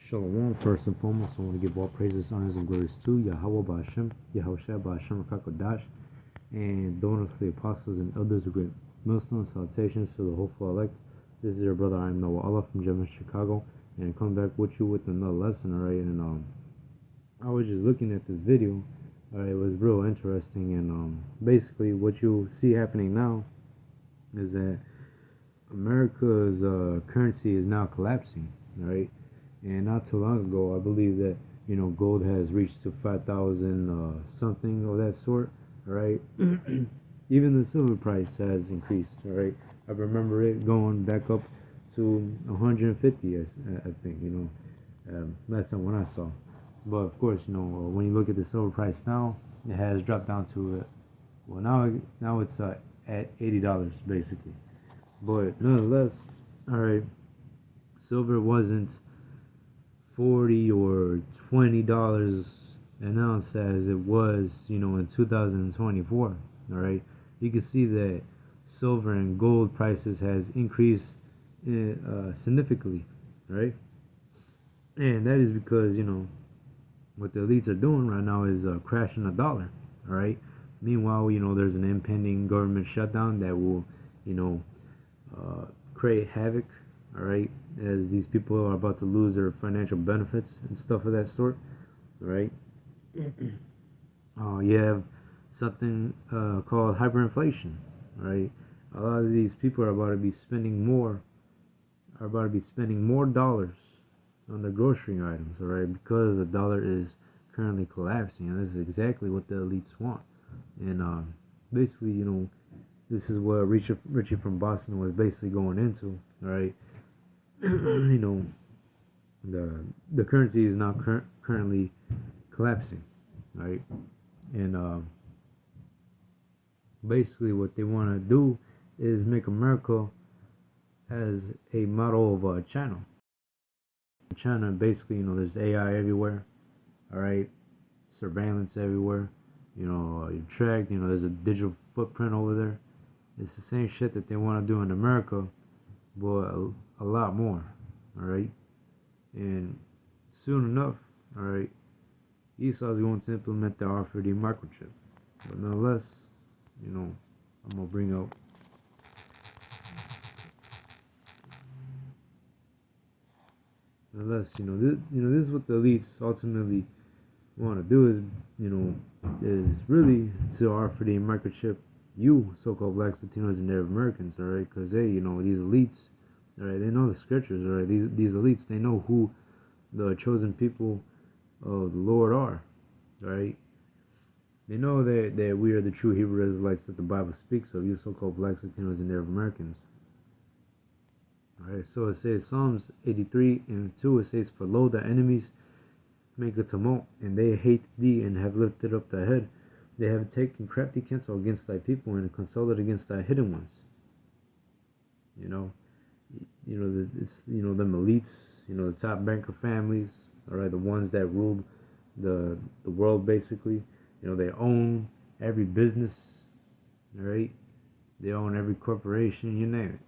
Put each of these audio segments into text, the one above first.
Shalom, first and foremost, I want to give all praises, honors, and glories to Yahweh Ba'Hashem, Yahushua Ba'Hashem Rakakodash, and donors to the apostles and elders of great millstones. Salutations to the hopeful elect. This is your brother, I am Noah Allah from German, Chicago, and I come back with you with another lesson, alright? And I was just looking at this video, alright? It was real interesting, and basically what you see happening now is that America's currency is now collapsing, alright? And not too long ago, I believe that, gold has reached to 5,000 something of that sort, right? Even the silver price has increased, right? I remember it going back up to 150, I think, last time when I saw. But of course, when you look at the silver price now, it has dropped down to, well, now it's at $80 basically. But nonetheless, all right, silver wasn't $40 or $20 an ounce as it was, in 2024. All right, you can see that silver and gold prices has increased significantly, right? And that is because what the elites are doing right now is crashing the dollar. All right. Meanwhile, there's an impending government shutdown that will, create havoc. All right, as these people are about to lose their financial benefits and stuff of that sort, right? You have something called hyperinflation, right? A lot of these people are about to be spending more dollars on their grocery items, all right, because the dollar is currently collapsing, and this is exactly what the elites want. And basically, this is what Richie from Boston was basically going into, all right. The currency is now currently collapsing, right? And basically what they want to do is make America as a model of China. China, basically, there's AI everywhere, all right, surveillance everywhere, you're tracked, there's a digital footprint over there. It's the same shit that they want to do in America, but a lot more, all right? And soon enough, all right, Esau is going to implement the RFID microchip. But nonetheless, I'm going to bring out this is what the elites ultimately want to do is really to RFID microchip you so-called blacks, Latinos, and Native Americans, all right? Because these elites, all right, they know the scriptures, all right? These elites, they know who the chosen people of the Lord are, right? They know that we are the true Hebrew Israelites that the Bible speaks of, you so-called blacks, Latinos, and Native Americans. All right, so it says, Psalms 83:2, it says, "For lo, the enemies make a tumult, and they hate thee, and have lifted up thy head. They have taken crafty counsel against thy people, and consulted against thy hidden ones." Them elites, the top banker families, all right, the ones that ruled the world basically. They own every business, all right. They own every corporation, you name it.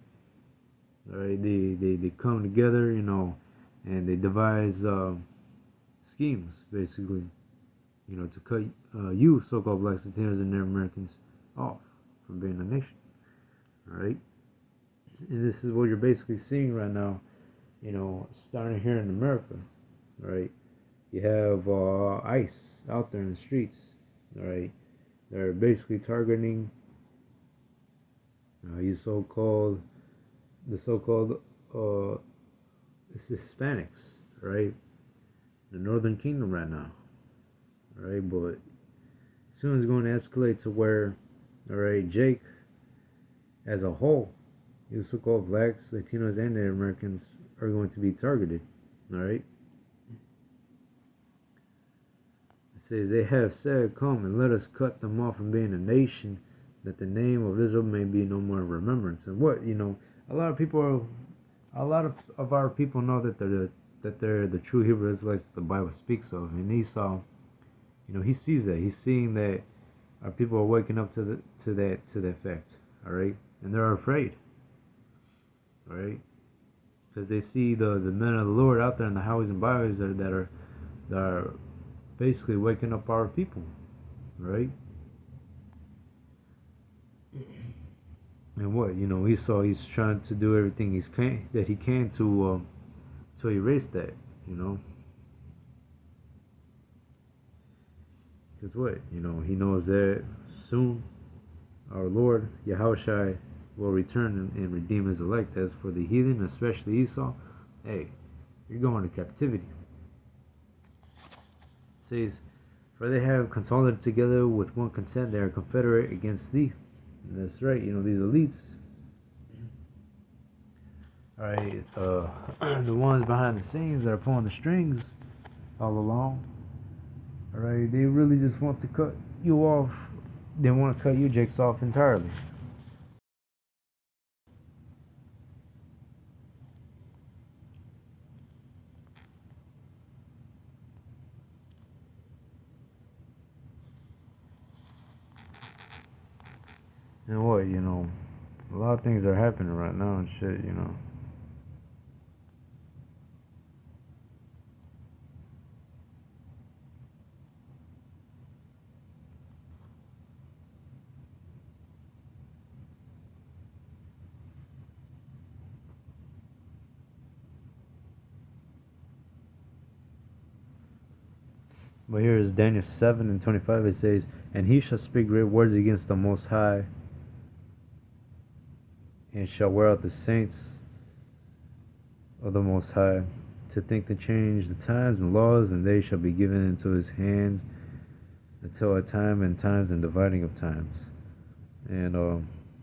All right, they come together, and they devise schemes basically, to cut you so-called blacks, Latinos, and Native Americans off from being a nation. All right. And this is what you're basically seeing right now, starting here in America, right? You have ICE out there in the streets, all right? They're basically targeting the so-called Hispanics, right? The Northern Kingdom right now, all right? But soon it's going to escalate to where, all right, Jake, as a whole, you so-called blacks, Latinos, and Native Americans are going to be targeted, all right? It says, "They have said, come and let us cut them off from being a nation, that the name of Israel may be no more in remembrance." And what, a lot of our people know that they're the true Hebrew Israelites that the Bible speaks of. And Esau, he sees that. He's seeing that our people are waking up to that fact, all right? And they're afraid. Right? because they see the men of the Lord out there in the highways and byways that are basically waking up our people, right? And what Esau, he's trying to do everything he can to erase that, you know, because he knows that soon our Lord Yahushua will return and redeem his elect. As for the heathen, especially Esau, hey, you're going to captivity. It says, for they have consolidated together with one consent, they are confederate against thee. And that's right, these elites, alright, the ones behind the scenes that are pulling the strings all along, alright, they really just want to cut you off. They want to cut you jakes off entirely. And what, a lot of things are happening right now and shit. But here is Daniel 7:25. It says, and he shall speak great words against the Most High, and shall wear out the saints of the Most High, to think to change the times and laws, and they shall be given into his hands until a time and times and dividing of times. And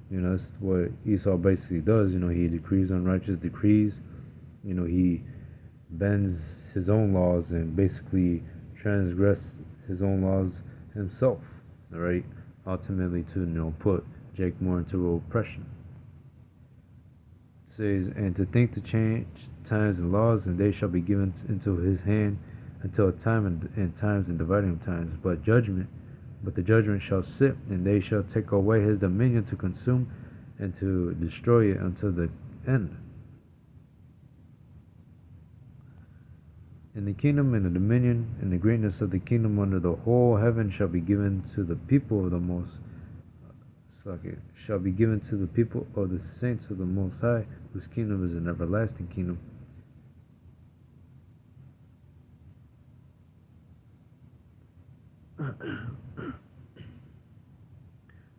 that's what Esau basically does. He decrees unrighteous decrees. He bends his own laws and basically transgress his own laws himself. All right, ultimately to put Jake more into oppression. It says, and to think to change times and laws, and they shall be given into his hand until a time and times and dividing of times. But the judgment shall sit, and they shall take away his dominion to consume and to destroy it until the end. And the kingdom and the dominion and the greatness of the kingdom under the whole heaven shall be given to the people of the Most shall be given to the people of the saints of the Most High, whose kingdom is an everlasting kingdom.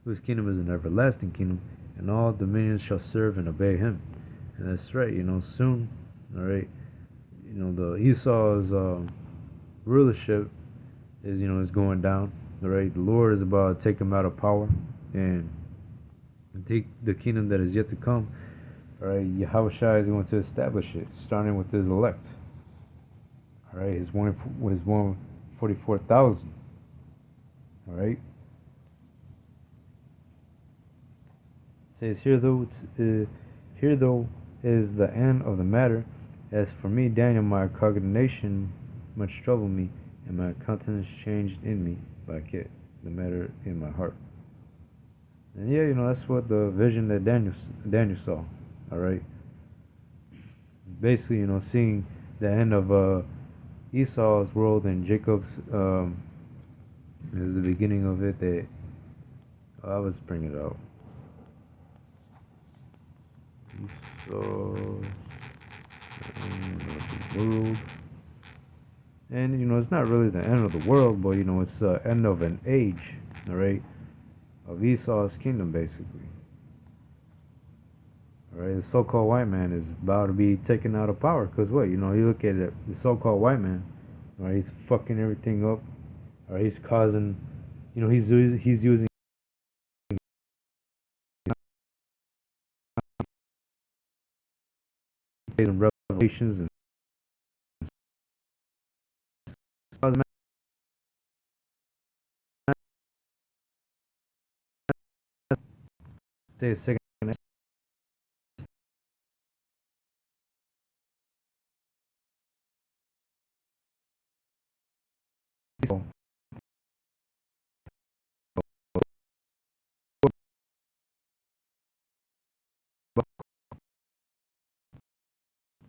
Whose kingdom is an everlasting kingdom, and all dominions shall serve and obey him. And that's right, soon, all right, the Esau's rulership is going down. All right, the Lord is about to take him out of power and take the kingdom that is yet to come. All right, Yahushua is going to establish it, starting with his elect. All right, his 144,000. All right. It says, here though is the end of the matter. As for me, Daniel, my cognition much troubled me, and my countenance changed in me like it, the matter in my heart. And yeah, that's what the vision that Daniel saw. All right. Basically, seeing the end of Esau's world and Jacob's is the beginning of it. That I was bringing it out. Esau. The world, and it's not really the end of the world, but it's the end of an age, all right, of Esau's kingdom, basically. All right, the so-called white man is about to be taken out of power, because what, you look at it, the so-called white man, all right, he's fucking everything up, all right, he's causing, he's using revelations and say a second.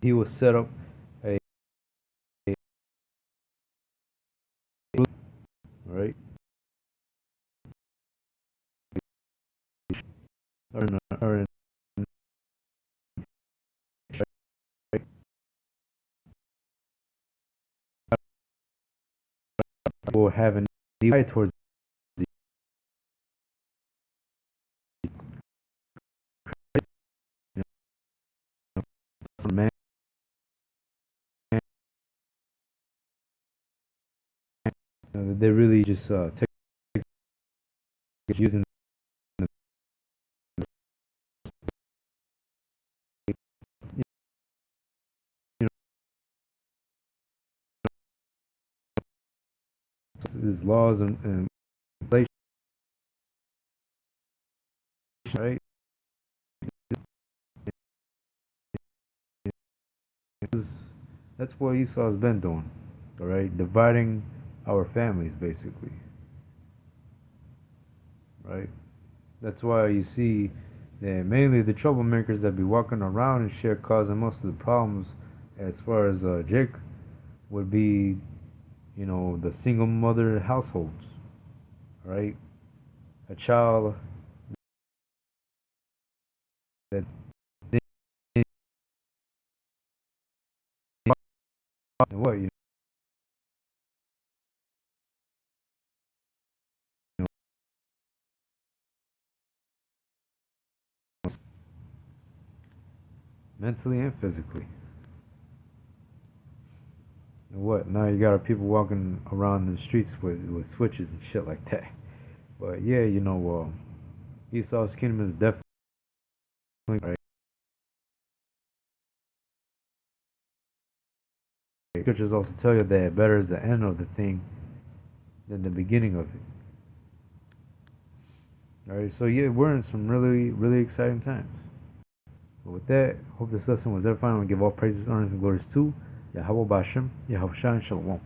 he will set up a right or will have an eye towards the man. They really just take using the, you know, his laws and inflation, right? That's what Esau's been doing, all right? Dividing our families, basically, right? That's why you see that mainly the troublemakers that be walking around and shit causing most of the problems as far as Jake would be, you know, the single mother households, right? A child that and what you know, mentally and physically. And what now you got people walking around the streets with switches and shit like that. But yeah, you know, Esau's kingdom is definitely right. Scriptures also tell you that better is the end of the thing than the beginning of it. All right, so yeah, we're in some really, really exciting times. But with that, hope this lesson was edifying. We give all praises, honors, and glories to Yahweh Bashem, Yahweh Shai, and Shalom.